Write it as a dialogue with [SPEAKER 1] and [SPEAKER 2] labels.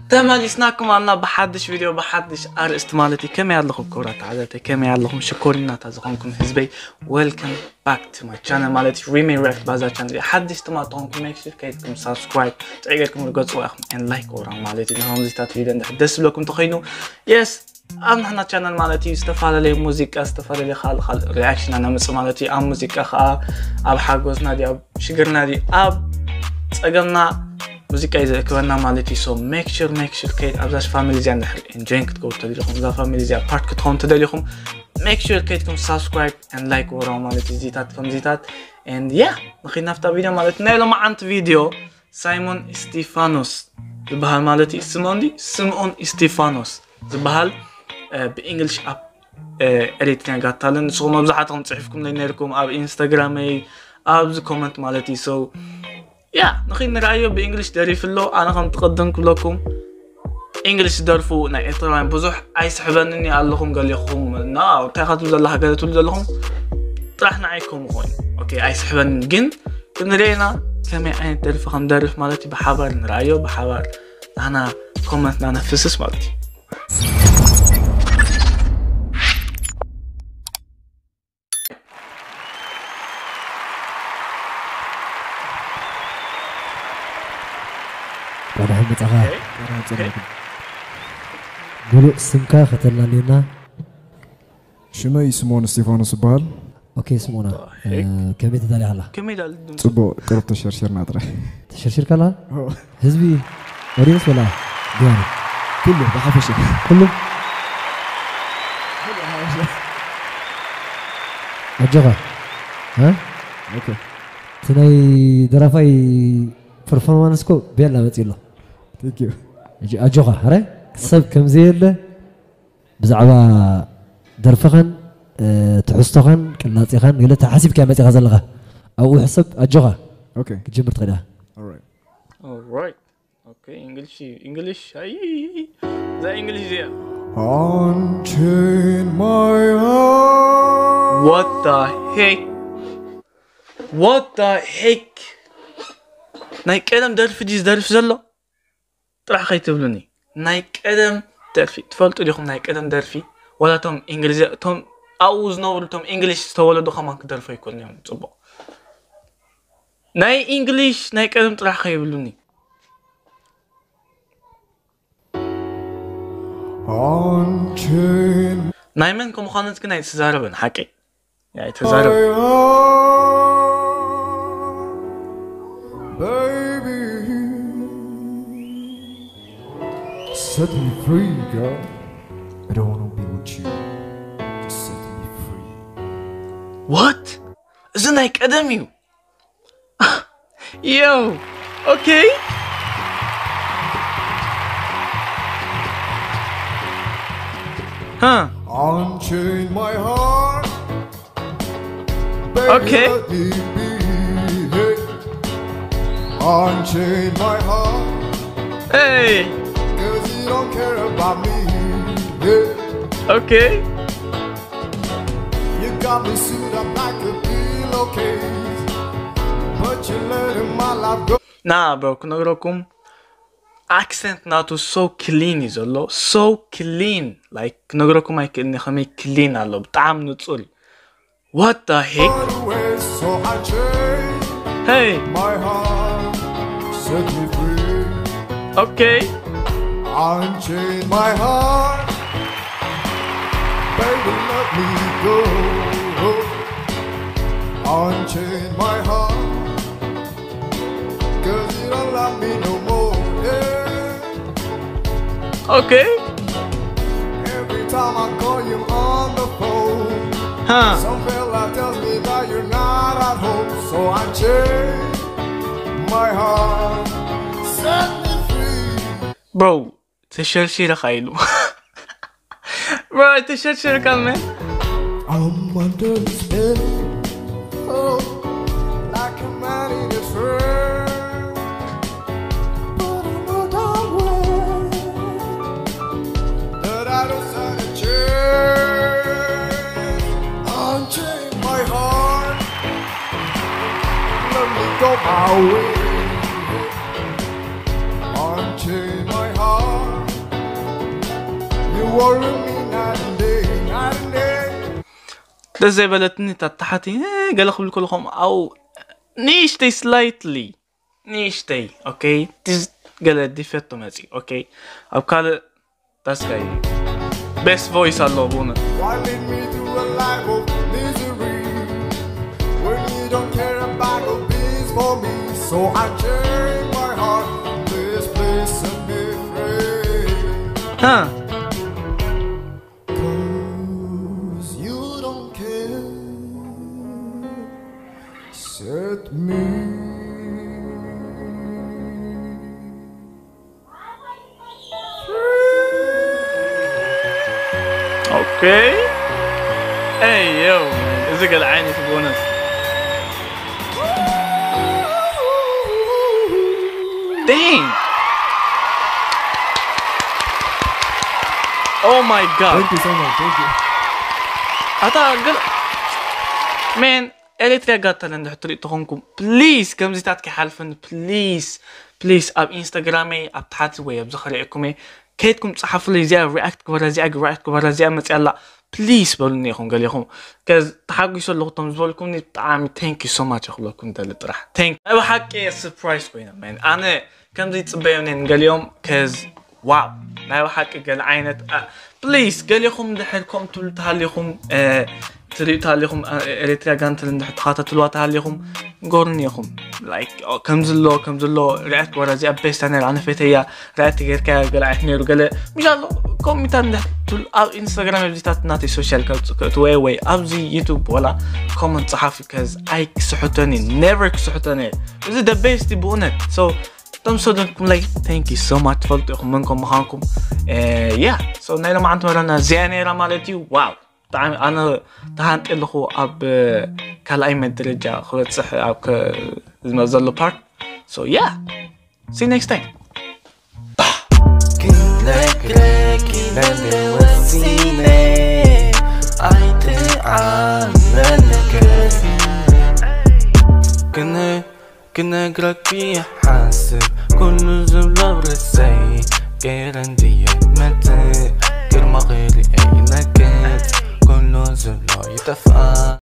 [SPEAKER 1] تماليسناكم عنا بحدش فيديو بحدش أرست مالتي كم يعلقوا كورات عادتي كم يعلقوا شكورنا تازقونكم حزبي welcome back to my channel مالتي ريمي رياكت بازا channel حدش تماطونكم make sure كيدكم سبسكرايب تعيقكم القدس وأخم and like ورا مالتي نهم زيتات فيديو ندحدس لكم تخينوا yes أنا channel مالتي استفاد لي موسيقى استفاد لي خال رياكشن أنا مثل مالتي أم موسيقى خا أب حاجوز نادي أب شجر نادي أب تقلنا موسيقى إذا كنا مالتي so make sure كيد أبزاش فاميلي زي عندنا enjoy كتكون تدليكم إذا فاميلي زي part كتكون تدليكم make sure كيدكم subscribe and like ورا مالتي زيتات and yeah نخي نفتح فيديو مالتي نيلو ما عند فيديو سايمون استيفانوس زبهال مالتي سيمون استيفانوس زبهال بإنجلش أب إريتنا قاتلن سو مبزحاتهم تعرفكم لينيركم أب إنستغرامي أب كومنت مالتي so يا نخي نرأيه بإنجلش داري له أنا كنت قدمت لكم إنجلش دارفو نا إطران بزح أي سحبان إني قال لكم قال لكم نا تاخذوا زلها قالتوا لهم طرح نعيكم هون أوكي أي سحبان جن كنرينا كم يعني تعرف خم دارف مالتي بحبر نرأيه بحبر أنا كومنت أنا فيسس مالتي
[SPEAKER 2] أنا هم تغار قولوا سمكا ختلنا لنا
[SPEAKER 3] شنو سمون ستيفانوس بال
[SPEAKER 2] اوكي سمونا كمية دالي هلا
[SPEAKER 1] كمية
[SPEAKER 3] صبو قربت الشرشير ناطرة
[SPEAKER 2] تشرشير كلا حزبي وريس ولا دياني
[SPEAKER 3] كله بحفشة
[SPEAKER 2] كله أجغا ها
[SPEAKER 3] اوكي
[SPEAKER 2] تناي درافاي performance كو بيلا بتيلو
[SPEAKER 3] ثانك يو
[SPEAKER 2] أجغا هري سب كم زيل بزعبا درفخن تحستخن كناتيخن قلت حسب كامتي غزلغه او حسب اجغا
[SPEAKER 3] اوكي
[SPEAKER 2] كجبر تقدا
[SPEAKER 1] alright اوكي انجلش اي ذا انجلش زي
[SPEAKER 3] Unchain my heart
[SPEAKER 1] what the heck ناي قدم درف ديز درف زلو طرح خيتبلوني ناي قدم درفي تفلتوا ليكم ناي قدم درفي ولا توم انجليزي توم أوز نورتهم إنجليش تولدوا خمان كدر في كل يوم صبا ناي إنجليش ناي كلام طلع خيبلوني ناي منكم خانت كنا يتزاربن حكي يعني يتزارب
[SPEAKER 3] Set me free, girl. I don't wanna be with you. Set me free.
[SPEAKER 1] What? Isn't I kidding you? Yo, okay. Huh?
[SPEAKER 3] Unchain my heart. Baby,
[SPEAKER 1] okay.
[SPEAKER 3] Let me be. Hey. Unchain my heart.
[SPEAKER 1] Hey.
[SPEAKER 3] Cause you don't care about me. Hey.
[SPEAKER 1] Okay.
[SPEAKER 3] You got me suited up like a pillowcase, but you're letting my life go.
[SPEAKER 1] Nah, bro, كنا نقولكم accent ناتو so clean يزولو so clean like كنا نقولكم هيك إني خمي clean على بتعم نتصل what the heck
[SPEAKER 3] So I change
[SPEAKER 1] hey
[SPEAKER 3] my heart, set me free.
[SPEAKER 1] okay
[SPEAKER 3] Unchain my heart. Baby, let me go. Unchain my heart. Cause you don't love me no more. Yeah.
[SPEAKER 1] okay
[SPEAKER 3] Every time I call you on the phone, some fella tells me that you're not at home. So unchain my heart. Set me free.
[SPEAKER 1] bro تشرشير خايلو bro تشرشير كمان
[SPEAKER 3] I'm under the spell, oh, like a man in a trance. But I know darn well that I don't stand a chance. Unchain my heart, let me go my way. Unchain my heart. worry me night and day, night and day.
[SPEAKER 1] ده زي بلتني تحتي قال لكم كلكم او نيشتي سلايتلي نيشتي اوكي تز قال ديفيتو ماشي اوكي او قال تسكاي بيست فويس الله بونا.
[SPEAKER 3] Why lead me through a life of misery when you don't care about the peace for me? So I change my heart from this place and be free.
[SPEAKER 1] ها
[SPEAKER 3] Cause you don't care. Set me.
[SPEAKER 1] اوكي اي يو زقل عيني في بونس. Dang! Oh my god!
[SPEAKER 2] Thank you so much. Thank you.
[SPEAKER 1] Man, Eritrea got talent طريقتكم بليز كم زيتاتك حالفن بليز بليز اب انستغرامي اب تحت ويا بزخريكم كيتكم تصحفوا لي زي رياكت كبر زي رياكت كبر زي ما تيلا بليز بقولني اخون قال لكم كز تحقوا يسول لكم زبولكم طعامي ثانك يو سو ماتش اخلكم ده اللي طرح ثانك ايوه حكي سربرايز كوينا مان انا كم زي تصبيونين قال يوم كز واو ايوه حكي قال عينت بليز قال لكم دحركم تلتها لكم تريتها لكم اريتريا كانت نحط خاطر الوقت لكم قرنيكم لايك كم زلو رأيت ورا زي بيست انا فيتيا رأيت غير كا قال عيني وقال مش الله كومنتان تل انستغرام بديتات ناتي سوشيال كتوي ابزي يوتيوب ولا كومنت صحافي كاز اي صحتني نيفر صحتني is the best بونت سو تم صدقكم لايك ثانك يو سو ماتش فضلكم منكم مهانكم يا سو نايلا ما عندنا رانا زياني رمالتي واو طعم أنا تهانت اللي هو أب كلا أي مدرجة خلت صح أب كزمزلو بارك so yeah see you next time كنا قرق بيه حاسب كل زبلة برسي كيرندية متى كرما غيري أي نكت كل زبلة يتفقى